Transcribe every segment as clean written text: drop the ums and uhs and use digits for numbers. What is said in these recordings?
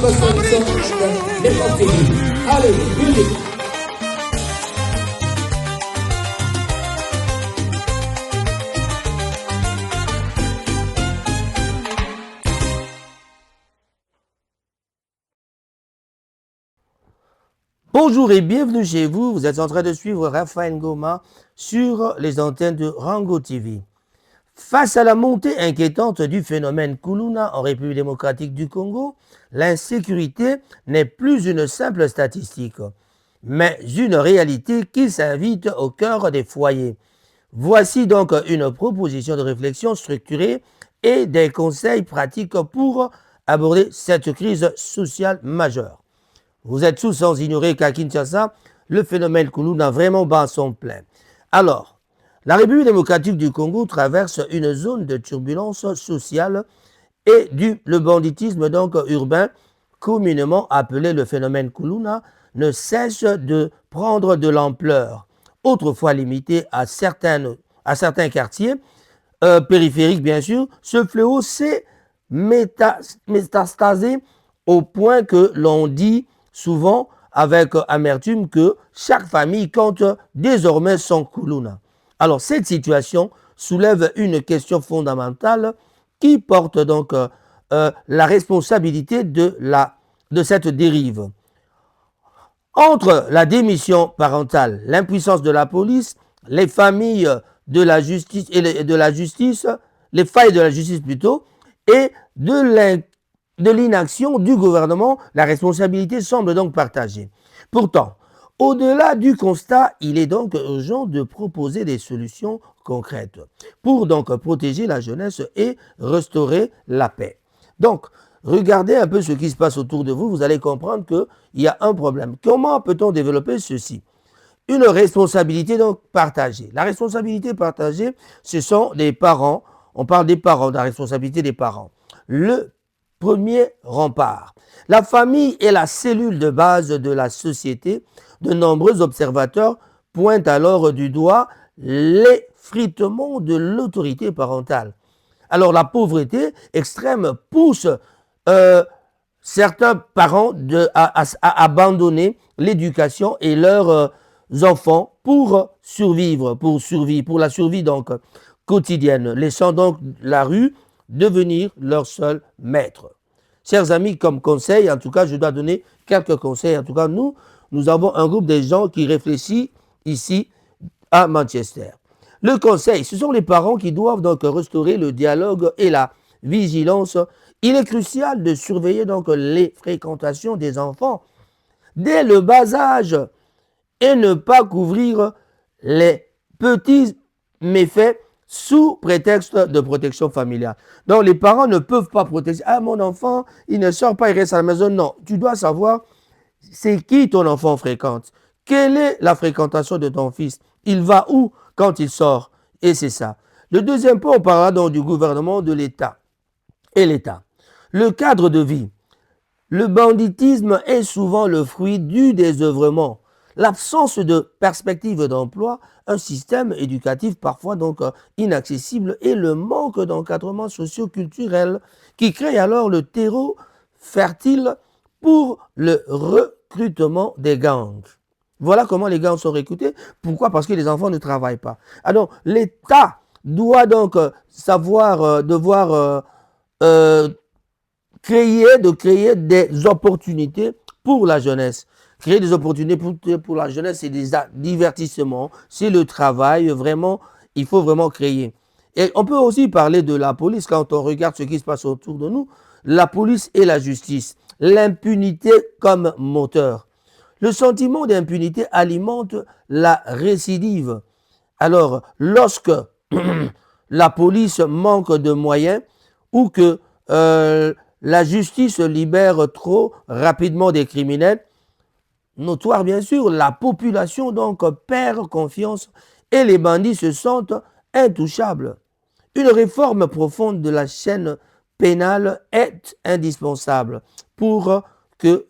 Allez, musique. Bonjour et bienvenue chez vous. Vous êtes en train de suivre Raphaël Ngoma sur les antennes de Rango TV. Face à la montée inquiétante du phénomène Kuluna en République démocratique du Congo, l'insécurité n'est plus une simple statistique, mais une réalité qui s'invite au cœur des foyers. Voici donc une proposition de réflexion structurée et des conseils pratiques pour aborder cette crise sociale majeure. Vous êtes tous sans ignorer qu'à Kinshasa, le phénomène Kuluna a vraiment bat son plein. Alors, la République démocratique du Congo traverse une zone de turbulence sociale et le banditisme donc urbain, communément appelé le phénomène Kuluna, ne cesse de prendre de l'ampleur. Autrefois limité à certains quartiers périphériques, bien sûr, ce fléau s'est métastasé au point que l'on dit souvent avec amertume que chaque famille compte désormais son Kuluna. Alors cette situation soulève une question fondamentale qui porte donc la responsabilité de cette dérive. Entre la démission parentale, l'impuissance de la police, les familles de la justice et les failles de la justice plutôt, et de l'inaction du gouvernement, la responsabilité semble donc partagée. Pourtant, au-delà du constat, il est donc urgent de proposer des solutions concrètes pour donc protéger la jeunesse et restaurer la paix. Donc, regardez un peu ce qui se passe autour de vous, vous allez comprendre qu'il y a un problème. Comment peut-on développer ceci? Une responsabilité donc partagée. La responsabilité partagée, ce sont les parents. On parle des parents, de la responsabilité des parents. Le premier rempart. La famille est la cellule de base de la société. De nombreux observateurs pointent alors du doigt l'effritement de l'autorité parentale. Alors la pauvreté extrême pousse certains parents à abandonner l'éducation et leurs enfants pour survivre, pour la survie donc quotidienne, laissant donc la rue devenir leur seul maître. Chers amis, comme conseil, en tout cas, je dois donner quelques conseils. En tout cas, nous avons un groupe de gens qui réfléchissent ici à Manchester. Le conseil, ce sont les parents qui doivent donc restaurer le dialogue et la vigilance. Il est crucial de surveiller donc les fréquentations des enfants dès le bas âge et ne pas couvrir les petits méfaits sous prétexte de protection familiale. Donc les parents ne peuvent pas protéger. Ah, mon enfant, il ne sort pas, il reste à la maison. Non, tu dois savoir c'est qui ton enfant fréquente. Quelle est la fréquentation de ton fils? Il va où quand il sort? Et c'est ça. Le deuxième point, on parlera donc du gouvernement, de l'État. Et l'État. Le cadre de vie. Le banditisme est souvent le fruit du désœuvrement. L'absence de perspective d'emploi, un système éducatif parfois donc inaccessible et le manque d'encadrement socio-culturel qui crée alors le terreau fertile pour le recrutement des gangs. Voilà comment les gangs sont recrutés. Pourquoi? Parce que les enfants ne travaillent pas. Alors l'État doit donc créer des opportunités pour la jeunesse. Créer des opportunités pour la jeunesse, c'est des divertissements, c'est le travail, vraiment, il faut vraiment créer. Et on peut aussi parler de la police quand on regarde ce qui se passe autour de nous. La police et la justice, l'impunité comme moteur. Le sentiment d'impunité alimente la récidive. Alors, lorsque la police manque de moyens ou que la justice libère trop rapidement des criminels, notoire bien sûr, la population donc perd confiance et les bandits se sentent intouchables. Une réforme profonde de la chaîne pénale est indispensable pour que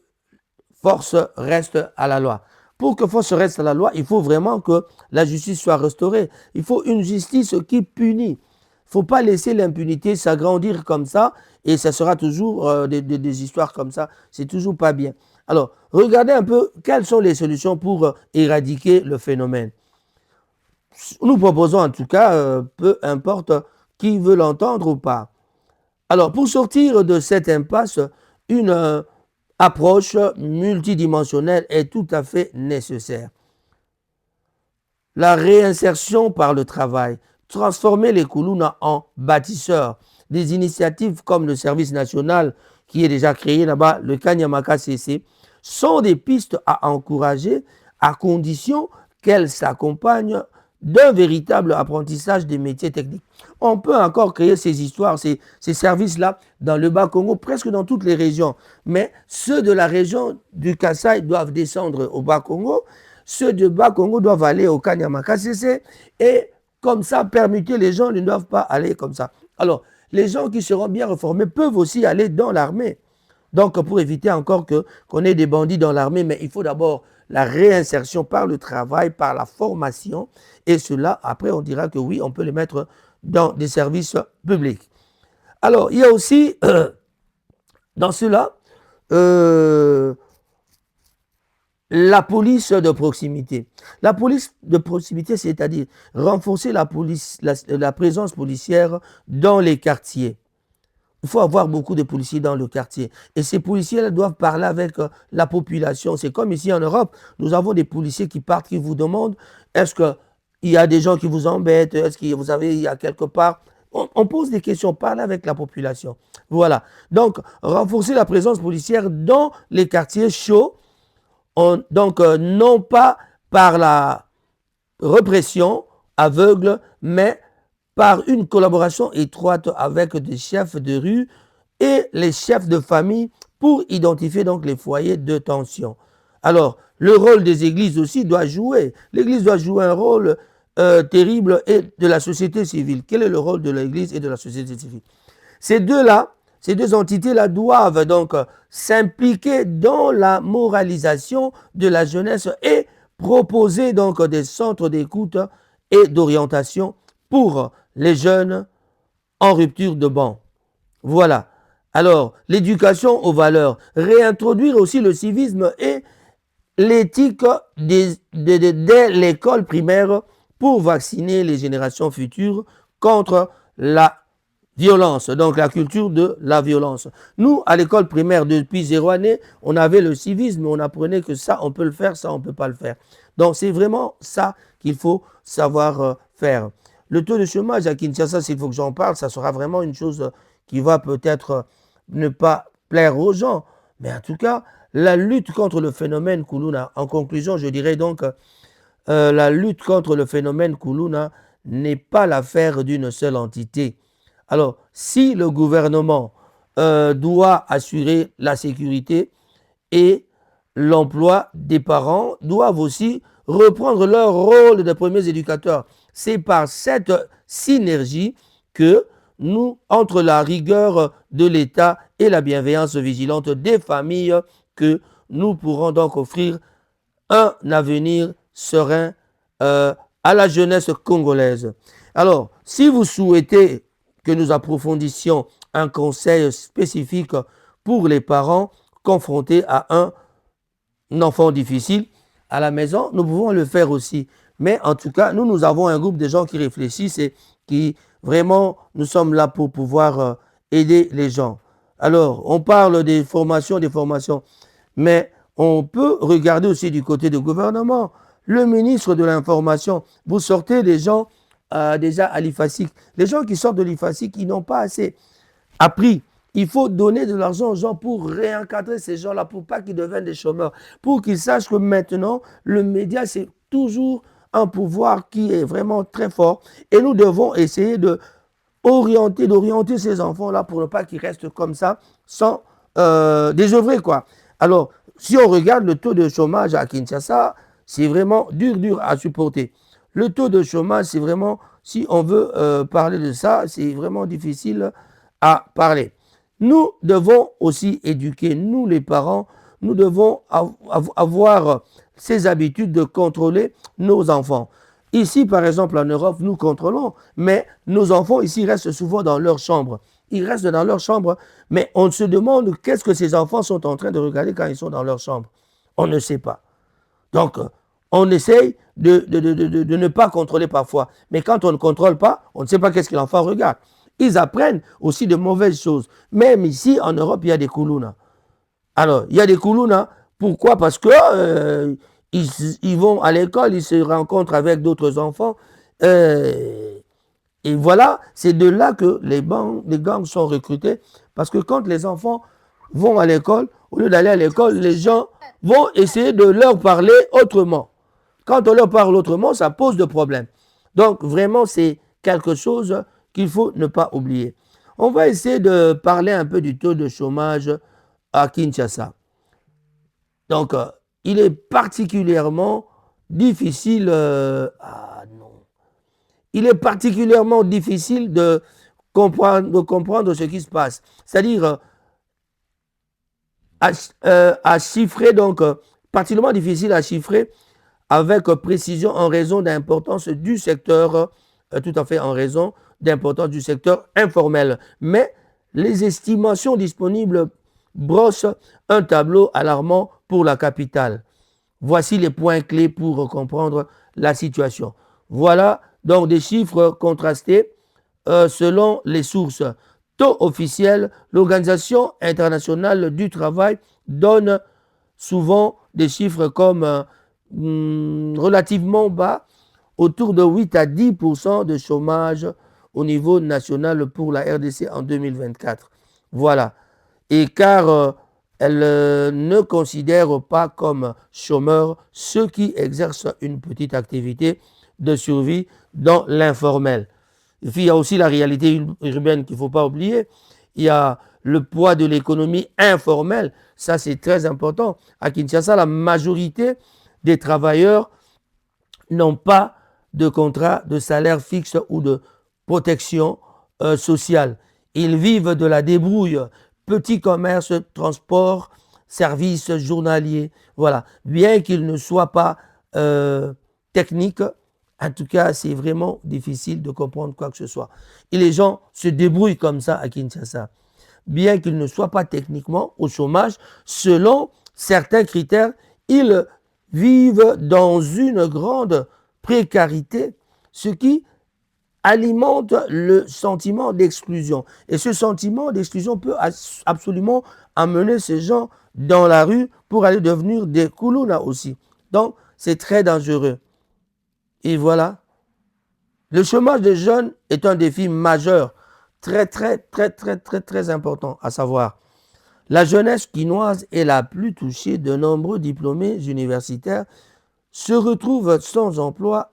force reste à la loi. Pour que force reste à la loi, il faut vraiment que la justice soit restaurée. Il faut une justice qui punit. Il ne faut pas laisser l'impunité s'agrandir comme ça et ça sera toujours des histoires comme ça. C'est toujours pas bien. Alors, regardez un peu quelles sont les solutions pour éradiquer le phénomène. Nous proposons en tout cas, peu importe qui veut l'entendre ou pas. Alors, pour sortir de cette impasse, une approche multidimensionnelle est tout à fait nécessaire. La réinsertion par le travail, transformer les Kuluna en bâtisseurs. Des initiatives comme le service national qui est déjà créé là-bas, le Kanyamaka CC, sont des pistes à encourager à condition qu'elles s'accompagnent d'un véritable apprentissage des métiers techniques. On peut encore créer ces histoires, ces services-là dans le Bas-Congo, presque dans toutes les régions. Mais ceux de la région du Kasaï doivent descendre au Bas-Congo, ceux du Bas-Congo doivent aller au Kanyamaka CC et comme ça, permuter les gens ne doivent pas aller comme ça. Alors, les gens qui seront bien reformés peuvent aussi aller dans l'armée. Donc, pour éviter encore qu'on ait des bandits dans l'armée, mais il faut d'abord la réinsertion par le travail, par la formation. Et cela, après, on dira que oui, on peut les mettre dans des services publics. Alors, il y a aussi, dans cela, la police de proximité. La police de proximité, c'est-à-dire renforcer la présence policière dans les quartiers. Il faut avoir beaucoup de policiers dans le quartier. Et ces policiers doivent parler avec la population. C'est comme ici en Europe, nous avons des policiers qui partent, qui vous demandent, est-ce qu'il y a des gens qui vous embêtent, est-ce que vous avez, il y a quelque part. On pose des questions, parler avec la population. Voilà. Donc, renforcer la présence policière dans les quartiers chauds, donc non pas par la répression aveugle, mais par une collaboration étroite avec des chefs de rue et les chefs de famille pour identifier donc les foyers de tension. Alors, le rôle des églises aussi doit jouer. L'église doit jouer un rôle terrible et de la société civile. Quel est le rôle de l'église et de la société civile? Ces deux-là, ces deux entités-là doivent donc s'impliquer dans la moralisation de la jeunesse et proposer donc des centres d'écoute et d'orientation pour les jeunes en rupture de banc. Voilà. Alors, l'éducation aux valeurs, réintroduire aussi le civisme et l'éthique dès l'école primaire pour vacciner les générations futures contre la violence, donc la culture de la violence. Nous, à l'école primaire, depuis 0 année, on avait le civisme, on apprenait que ça, on peut le faire, ça, on ne peut pas le faire. Donc, c'est vraiment ça qu'il faut savoir faire. Le taux de chômage à Kinshasa, s'il faut que j'en parle, ça sera vraiment une chose qui va peut-être ne pas plaire aux gens. Mais en tout cas, la lutte contre le phénomène Kuluna, en conclusion, je dirais donc, la lutte contre le phénomène Kuluna n'est pas l'affaire d'une seule entité. Alors, si le gouvernement doit assurer la sécurité et l'emploi des parents doivent aussi reprendre leur rôle de premiers éducateurs. C'est par cette synergie que nous, entre la rigueur de l'État et la bienveillance vigilante des familles, que nous pourrons donc offrir un avenir serein à la jeunesse congolaise. Alors, si vous souhaitez que nous approfondissions un conseil spécifique pour les parents confrontés à un enfant difficile à la maison, nous pouvons le faire aussi. Mais en tout cas, nous avons un groupe de gens qui réfléchissent et qui vraiment, nous sommes là pour pouvoir aider les gens. Alors, on parle des formations, mais on peut regarder aussi du côté du gouvernement. Le ministre de l'Information, vous sortez des gens déjà à l'IFASIC. Les gens qui sortent de l'IFASIC, ils n'ont pas assez appris. Il faut donner de l'argent aux gens pour réencadrer ces gens-là, pour pas qu'ils deviennent des chômeurs, pour qu'ils sachent que maintenant, le média, c'est toujours un pouvoir qui est vraiment très fort. Et nous devons essayer d'orienter ces enfants-là pour ne pas qu'ils restent comme ça, sans désœuvrer, quoi. Alors, si on regarde le taux de chômage à Kinshasa, c'est vraiment dur à supporter. Le taux de chômage, c'est vraiment, si on veut parler de ça, c'est vraiment difficile à parler. Nous devons aussi éduquer, nous les parents, nous devons avoir ces habitudes de contrôler nos enfants. Ici, par exemple, en Europe, nous contrôlons, mais nos enfants ici restent souvent dans leur chambre. ils restent dans leur chambre. Mais on se demande qu'est-ce que ces enfants sont en train de regarder quand ils sont dans leur chambre. On ne sait pas. Donc, on essaye de ne pas contrôler parfois. Mais quand on ne contrôle pas, on ne sait pas qu'est-ce que l'enfant regarde. Ils apprennent aussi de mauvaises choses. Même ici, en Europe, il y a des koulounas. Alors, il y a des koulounas. Pourquoi? Parce que ils vont à l'école, ils se rencontrent avec d'autres enfants. Et voilà, c'est de là que les gangs sont recrutés. Parce que quand les enfants vont à l'école, au lieu d'aller à l'école, les gens vont essayer de leur parler autrement. Quand on leur parle autrement, ça pose de problèmes. Donc, vraiment, c'est quelque chose qu'il faut ne pas oublier. On va essayer de parler un peu du taux de chômage à Kinshasa. Donc, il est particulièrement difficile. Il est particulièrement difficile de comprendre ce qui se passe. C'est-à-dire, à chiffrer, donc, particulièrement difficile à chiffrer avec précision en raison d'importance du secteur, tout à fait en raison d'importance du secteur informel. Mais les estimations disponibles brossent un tableau alarmant pour la capitale. Voici les points clés pour comprendre la situation. Voilà donc des chiffres contrastés selon les sources. Taux officiel, l'Organisation internationale du travail donne souvent des chiffres comme relativement bas, autour de 8 à 10% de chômage au niveau national pour la RDC en 2024. Voilà. Et car elle ne considère pas comme chômeurs ceux qui exercent une petite activité de survie dans l'informel. Et puis, il y a aussi la réalité urbaine qu'il ne faut pas oublier. Il y a le poids de l'économie informelle. Ça, c'est très important. À Kinshasa, la majorité des travailleurs n'ont pas de contrat de salaire fixe ou de protection sociale. Ils vivent de la débrouille, petit commerce, transport, services journaliers. Voilà. Bien qu'ils ne soient pas techniques, en tout cas, c'est vraiment difficile de comprendre quoi que ce soit. Et les gens se débrouillent comme ça à Kinshasa. Bien qu'ils ne soient pas techniquement au chômage, selon certains critères, ils vivent dans une grande précarité, ce qui alimente le sentiment d'exclusion. Et ce sentiment d'exclusion peut absolument amener ces gens dans la rue pour aller devenir des koulounas aussi. Donc, c'est très dangereux. Et voilà. Le chômage des jeunes est un défi majeur, très important à savoir. La jeunesse quinoise est la plus touchée. De nombreux diplômés universitaires se retrouvent sans emploi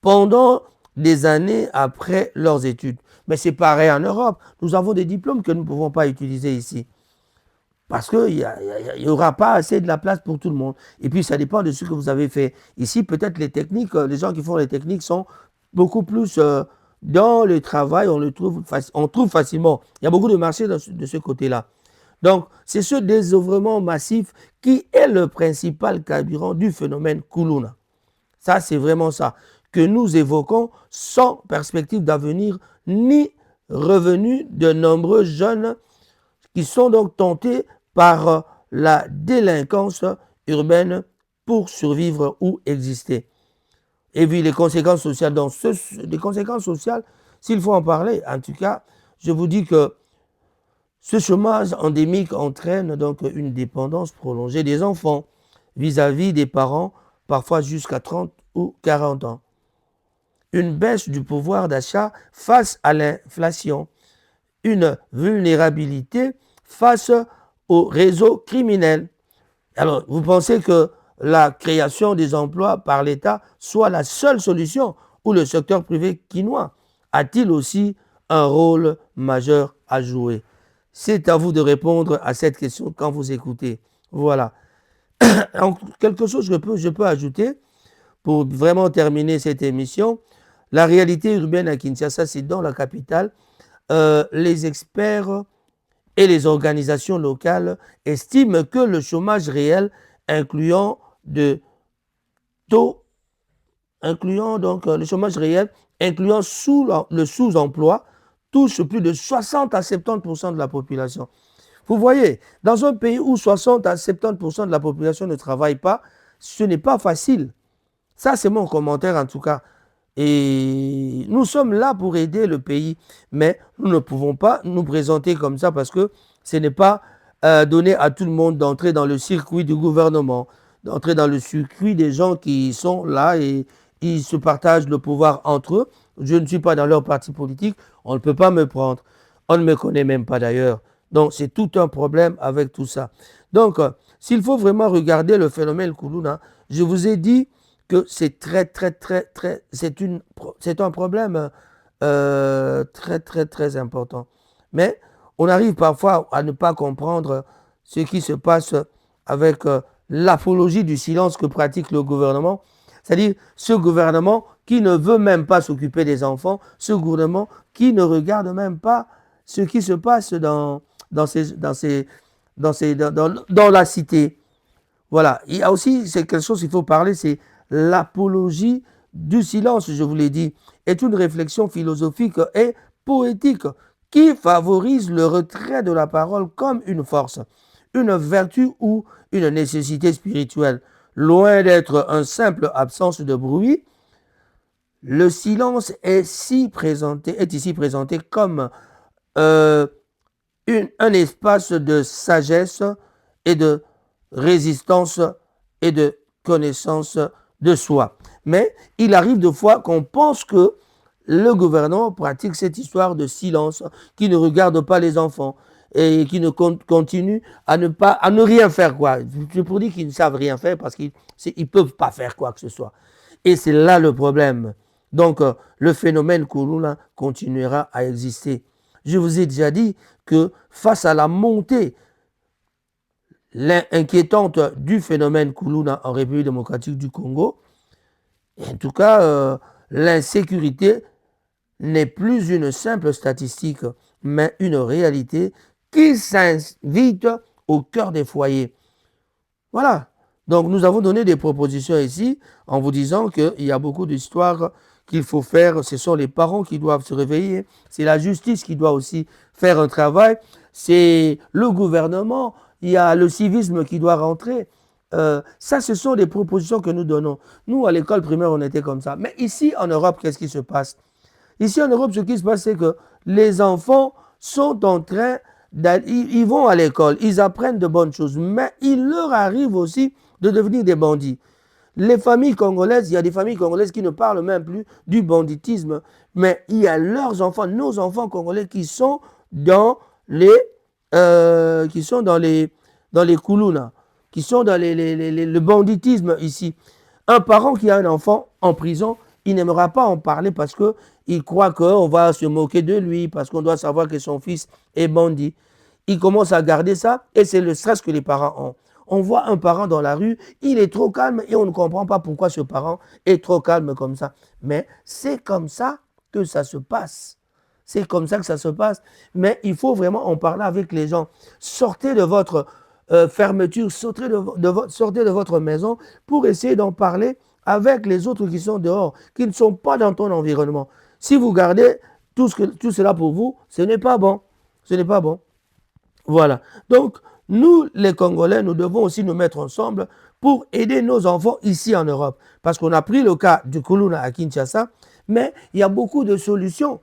pendant des années après leurs études. Mais c'est pareil en Europe. Nous avons des diplômes que nous ne pouvons pas utiliser ici. Parce qu'il n'y aura pas assez de la place pour tout le monde. Et puis, ça dépend de ce que vous avez fait. Ici, peut-être les techniques, les gens qui font les techniques sont beaucoup plus dans le travail. On trouve facilement. Il y a beaucoup de marchés de ce côté-là. Donc, c'est ce désœuvrement massif qui est le principal carburant du phénomène Koulouna. Ça, c'est vraiment ça que nous évoquons sans perspective d'avenir ni revenu de nombreux jeunes qui sont donc tentés par la délinquance urbaine pour survivre ou exister. Et puis les conséquences sociales, les conséquences sociales, s'il faut en parler, en tout cas, je vous dis que ce chômage endémique entraîne donc une dépendance prolongée des enfants vis-à-vis des parents, parfois jusqu'à 30 ou 40 ans. Une baisse du pouvoir d'achat face à l'inflation, une vulnérabilité face au réseau criminel. Alors, vous pensez que la création des emplois par l'État soit la seule solution ou le secteur privé quinois a-t-il aussi un rôle majeur à jouer? C'est à vous de répondre à cette question quand vous écoutez. Voilà. Quelque chose que je peux ajouter pour vraiment terminer cette émission. La réalité urbaine à Kinshasa, c'est dans la capitale. Les experts et les organisations locales estiment que le chômage réel, incluant donc le chômage réel, incluant le sous-emploi, touche plus de 60 à 70% de la population. Vous voyez, dans un pays où 60 à 70% de la population ne travaille pas, ce n'est pas facile. Ça, c'est mon commentaire en tout cas. Et nous sommes là pour aider le pays, mais nous ne pouvons pas nous présenter comme ça parce que ce n'est pas donné à tout le monde d'entrer dans le circuit du gouvernement, d'entrer dans le circuit des gens qui sont là et ils se partagent le pouvoir entre eux. Je ne suis pas dans leur parti politique, on ne peut pas me prendre. On ne me connaît même pas d'ailleurs. Donc c'est tout un problème avec tout ça. Donc s'il faut vraiment regarder le phénomène Kuluna, je vous ai dit que c'est c'est un problème très important. Mais on arrive parfois à ne pas comprendre ce qui se passe avec l'apologie du silence que pratique le gouvernement. C'est-à-dire ce gouvernement qui ne veut même pas s'occuper des enfants, ce gouvernement qui ne regarde même pas ce qui se passe dans la cité. Voilà. Il y a aussi, c'est quelque chose qu'il faut parler, c'est l'apologie du silence, je vous l'ai dit, est une réflexion philosophique et poétique qui favorise le retrait de la parole comme une force, une vertu ou une nécessité spirituelle. Loin d'être une simple absence de bruit, le silence est ici présenté comme un espace de sagesse et de résistance et de connaissance de soi. Mais il arrive de fois qu'on pense que le gouvernement pratique cette histoire de silence, qui ne regarde pas les enfants et qui ne continue à ne rien faire, quoi. Je pour dire qu'ils ne savent rien faire parce qu'ils ne peuvent pas faire quoi que ce soit. Et c'est là le problème. Donc, le phénomène Kuluna continuera à exister. Je vous ai déjà dit que face à la montée inquiétante du phénomène Kuluna en République démocratique du Congo, en tout cas, l'insécurité n'est plus une simple statistique, mais une réalité qui s'invite au cœur des foyers. Voilà. Donc, nous avons donné des propositions ici en vous disant qu'il y a beaucoup d'histoires qu'il faut faire. Ce sont les parents qui doivent se réveiller. C'est la justice qui doit aussi faire un travail. C'est le gouvernement. Il y a le civisme qui doit rentrer. Ça, ce sont des propositions que nous donnons. Nous, à l'école primaire, on était comme ça. Mais ici, en Europe, qu'est-ce qui se passe? Ici, en Europe, ce qui se passe, c'est que les enfants sont en train ils vont à l'école, ils apprennent de bonnes choses, mais il leur arrive aussi de devenir des bandits. Les familles congolaises, il y a des familles congolaises qui ne parlent même plus du banditisme, mais il y a leurs enfants, nos enfants congolais qui sont dans les Kuluna, qui sont dans le banditisme ici. Un parent qui a un enfant en prison, il n'aimera pas en parler parce qu'il croit qu'on va se moquer de lui, parce qu'on doit savoir que son fils est bandit. Il commence à garder ça et c'est le stress que les parents ont. On voit un parent dans la rue, il est trop calme et on ne comprend pas pourquoi ce parent est trop calme comme ça. Mais c'est comme ça que ça se passe. C'est comme ça que ça se passe. Mais il faut vraiment en parler avec les gens. Sortez de votre fermeture, sortez de votre maison pour essayer d'en parler avec les autres qui sont dehors, qui ne sont pas dans ton environnement. Si vous gardez tout cela pour vous, ce n'est pas bon. Ce n'est pas bon. Voilà. Donc, nous, les Congolais, nous devons aussi nous mettre ensemble pour aider nos enfants ici en Europe. Parce qu'on a pris le cas du Kuluna à Kinshasa, mais il y a beaucoup de solutions.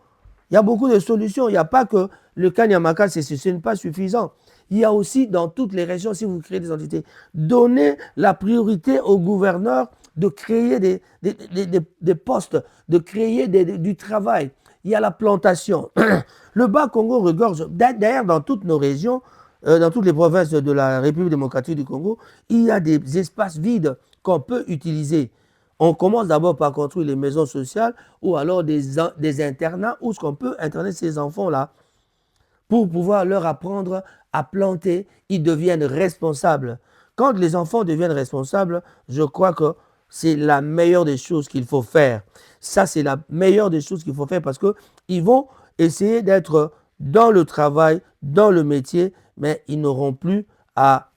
Il y a beaucoup de solutions. Il n'y a pas que le Kanyamaka, ce n'est pas suffisant. Il y a aussi dans toutes les régions, si vous créez des entités, donnez la priorité aux gouverneurs de créer des postes, de créer du travail. Il y a la plantation. Le Bas-Congo regorge, d'ailleurs dans toutes nos régions, dans toutes les provinces de la République démocratique du Congo, il y a des espaces vides qu'on peut utiliser. On commence d'abord par construire les maisons sociales ou alors des internats où on peut interner ces enfants-là pour pouvoir leur apprendre à planter. Ils deviennent responsables. Quand les enfants deviennent responsables, je crois que c'est la meilleure des choses qu'il faut faire. Ça, c'est la meilleure des choses qu'il faut faire parce qu'ils vont essayer d'être dans le travail, dans le métier, mais ils n'auront plus à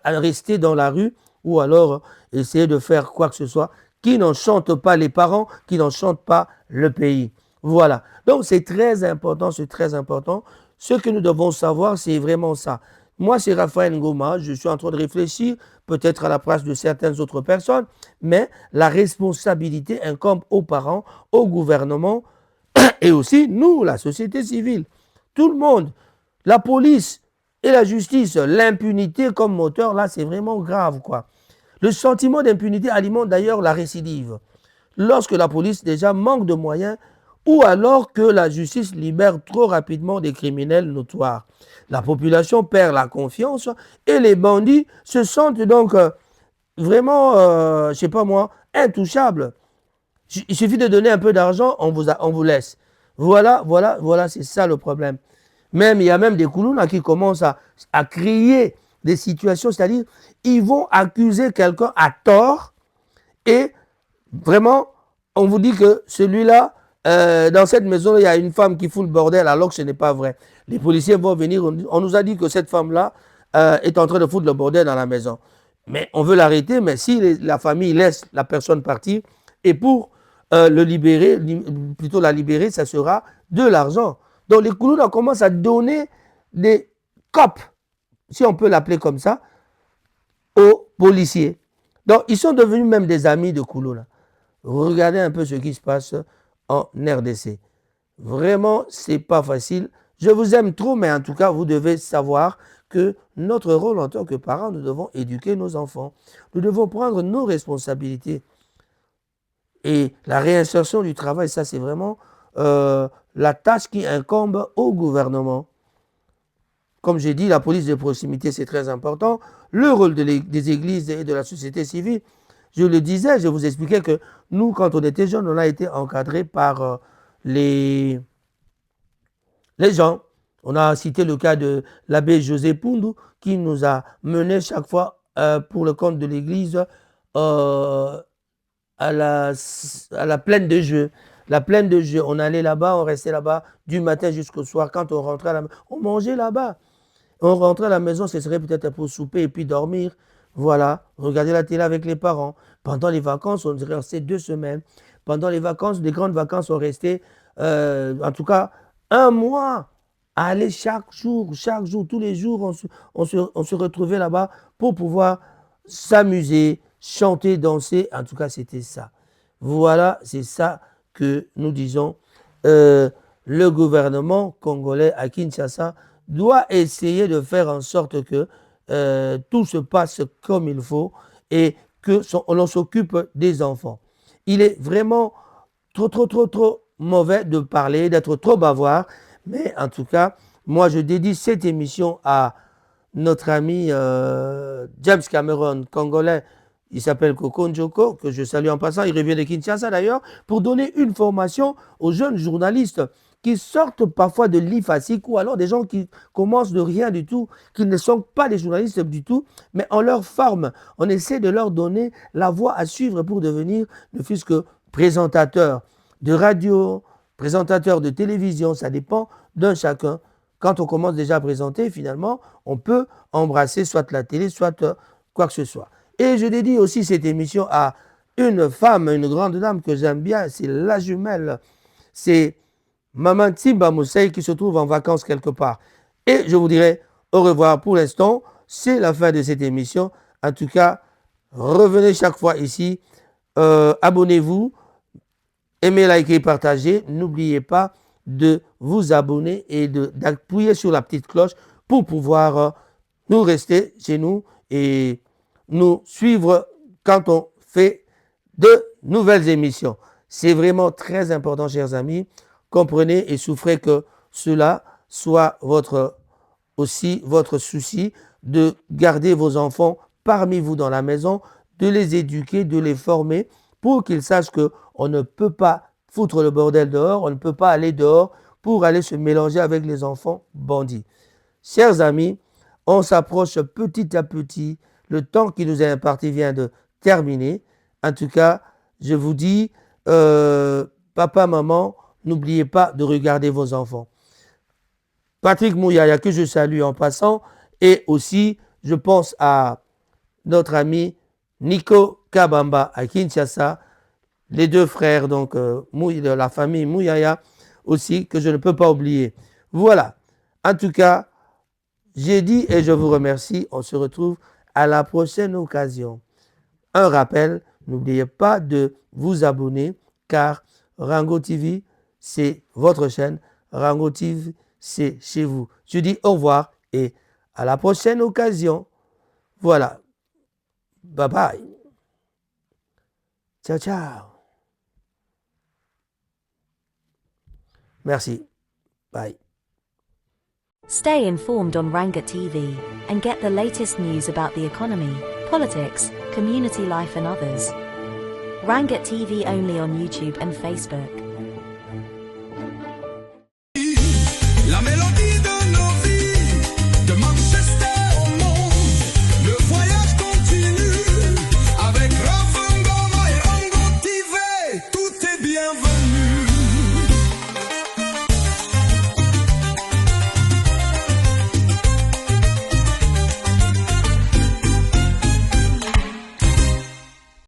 rester dans la rue ou alors essayer de faire quoi que ce soit qui n'enchantent pas les parents, qui n'enchantent pas le pays. Voilà. Donc, c'est très important, c'est très important. Ce que nous devons savoir, c'est vraiment ça. Moi, c'est Raphaël Ngoma. Je suis en train de réfléchir, peut-être à la place de certaines autres personnes, mais la responsabilité incombe aux parents, au gouvernement et aussi nous, la société civile. Tout le monde, la police et la justice, l'impunité comme moteur, là, c'est vraiment grave, quoi. Le sentiment d'impunité alimente d'ailleurs la récidive. Lorsque la police déjà manque de moyens ou alors que la justice libère trop rapidement des criminels notoires. La population perd la confiance et les bandits se sentent donc vraiment, je ne sais pas moi, intouchables. Il suffit de donner un peu d'argent, on vous laisse. Voilà, c'est ça le problème. Même, il y a même des Koulouna qui commencent à créer des situations, c'est-à-dire, ils vont accuser quelqu'un à tort et vraiment, on vous dit que celui-là, dans cette maison, il y a une femme qui fout le bordel alors que ce n'est pas vrai. Les policiers vont venir, on nous a dit que cette femme-là est en train de foutre le bordel dans la maison. Mais on veut l'arrêter, mais si la famille laisse la personne partir, et pour le libérer, plutôt la libérer, ça sera de l'argent. Donc les Koulouna commencent à donner des copes, si on peut l'appeler comme ça, aux policiers. Donc ils sont devenus même des amis de Koulouna. Regardez un peu ce qui se passe en RDC. Vraiment, c'est pas facile. Je vous aime trop, mais en tout cas, vous devez savoir que notre rôle en tant que parents, nous devons éduquer nos enfants. Nous devons prendre nos responsabilités. Et la réinsertion du travail, ça, c'est vraiment la tâche qui incombe au gouvernement. Comme j'ai dit, la police de proximité, c'est très important. Le rôle des églises et de la société civile. Je le disais, je vous expliquais que nous, quand on était jeunes, on a été encadrés par les gens. On a cité le cas de l'abbé José Poundou qui nous a menés chaque fois pour le compte de l'église à la plaine de jeu. La plaine de jeu, on allait là-bas, on restait là-bas du matin jusqu'au soir. Quand on rentrait à la maison, on mangeait là-bas. On rentrait à la maison, ce serait peut-être pour souper et puis dormir. Voilà, regarder la télé avec les parents. Pendant les vacances, on restait 2 semaines. Pendant les vacances, les grandes vacances, on restait, en tout cas, un mois à aller chaque jour, tous les jours, on se retrouvait là-bas pour pouvoir s'amuser, chanter, danser. En tout cas, c'était ça. Voilà, c'est ça que nous disons. Le gouvernement congolais à Kinshasa doit essayer de faire en sorte que tout se passe comme il faut et que l'on s'occupe des enfants. Il est vraiment trop mauvais de parler, d'être trop bavard, mais en tout cas, moi je dédie cette émission à notre ami James Cameron, congolais. Il s'appelle Koko Njoko, que je salue en passant, il revient de Kinshasa d'ailleurs, pour donner une formation aux jeunes journalistes qui sortent parfois de l'IFASIC ou alors des gens qui commencent de rien du tout, qui ne sont pas des journalistes du tout, mais on leur forme, on essaie de leur donner la voie à suivre pour devenir, ne fût-ce que présentateur de radio, présentateur de télévision, ça dépend d'un chacun. Quand on commence déjà à présenter, finalement, on peut embrasser soit la télé, soit quoi que ce soit. Et je dédie aussi cette émission à une femme, une grande dame que j'aime bien, c'est la jumelle, c'est Maman Timba Moussei qui se trouve en vacances quelque part. Et je vous dirai au revoir pour l'instant. C'est la fin de cette émission. En tout cas, revenez chaque fois ici. Abonnez-vous. Aimez, likez, partagez. N'oubliez pas de vous abonner et d'appuyer sur la petite cloche pour pouvoir nous rester chez nous et nous suivre quand on fait de nouvelles émissions. C'est vraiment très important, chers amis. Comprenez et souffrez que cela soit aussi votre souci de garder vos enfants parmi vous dans la maison, de les éduquer, de les former pour qu'ils sachent qu'on ne peut pas foutre le bordel dehors, on ne peut pas aller dehors pour aller se mélanger avec les enfants bandits. Chers amis, on s'approche petit à petit. Le temps qui nous est imparti vient de terminer. En tout cas, je vous dis, papa, maman, n'oubliez pas de regarder vos enfants. Patrick Mouyaya, que je salue en passant, et aussi, je pense à notre ami Nico Kabamba à Kinshasa, les deux frères donc de la famille Mouyaya, aussi que je ne peux pas oublier. Voilà. En tout cas, j'ai dit et je vous remercie. On se retrouve à la prochaine occasion. Un rappel, n'oubliez pas de vous abonner car Rango TV, c'est votre chaîne. Rango TV, c'est chez vous. Je dis au revoir et à la prochaine occasion. Voilà. Bye bye. Ciao, ciao. Merci. Bye. Stay informed on Ranga TV and get the latest news about the economy, politics, community life and others. Rangat TV only on YouTube and Facebook.